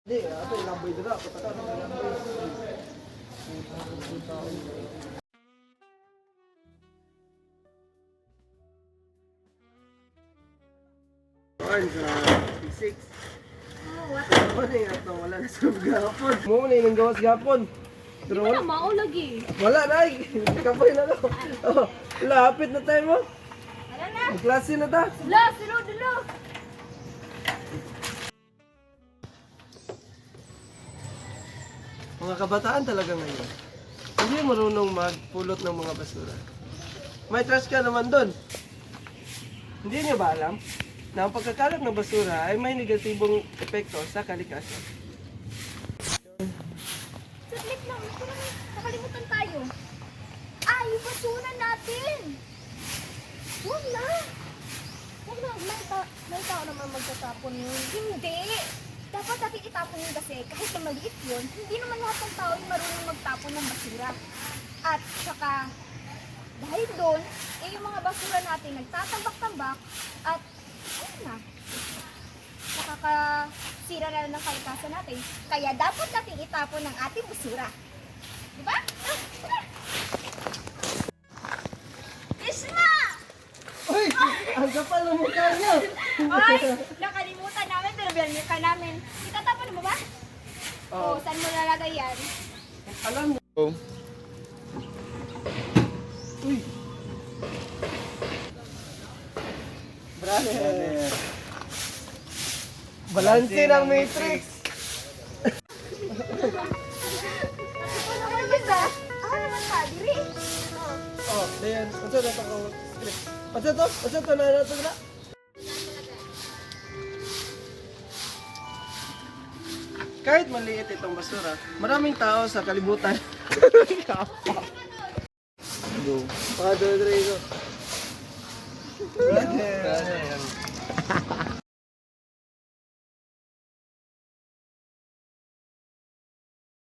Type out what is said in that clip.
Hindi, ato ilamboy dira, pataka na ilamboy. Kuan sa 6. Wala nga to, wala na sa gapon. Mo na yung gawas gapon. Di ba na mao lagi? Wala na ay. Kapoy na no. Oh, lapit na tayo mo. Ala na. Klase na ta. Sila, silo, dilo. Mga kabataan talaga ngayon. Hindi marunong magpulot ng mga basura. May trash ka naman doon. Hindi niyo ba alam na ang pagkakalat ng basura ay may negatibong epekto sa kalikasan? Saglit lang, nakalimutan tayo. Ah, yung basura natin. Huwag na. Huwag na, may tao naman magtatapon yun. Hindi. Dapat natin itapon yun kasi kahit na maliit yun, hindi naman lahat ng tao yung marunong magtapon ng basura. At saka, dahil doon, yung mga basura natin nagtatambak-tambak at ayun na, nakakasira na ng kalikasan natin. Kaya dapat natin itapon ng ating basura. Diba? Isma! Uy! Ang kapal ng mukha niya! Ay! Nakalimutan namin, pero binanil ka namin. Itatapon mo ba? Oo, saan mo lalagay yan? Alam mo. Uy! Brother! Balanse ng Matrix! Ano naman ba? Ano naman ba? Diri? Oh, dayan. Unsa na ito script? Unsa to? Unsa to na nato na? Kahit maliit itong basura, maraming tao sa kalibutan. Go. Padre Rodrigo.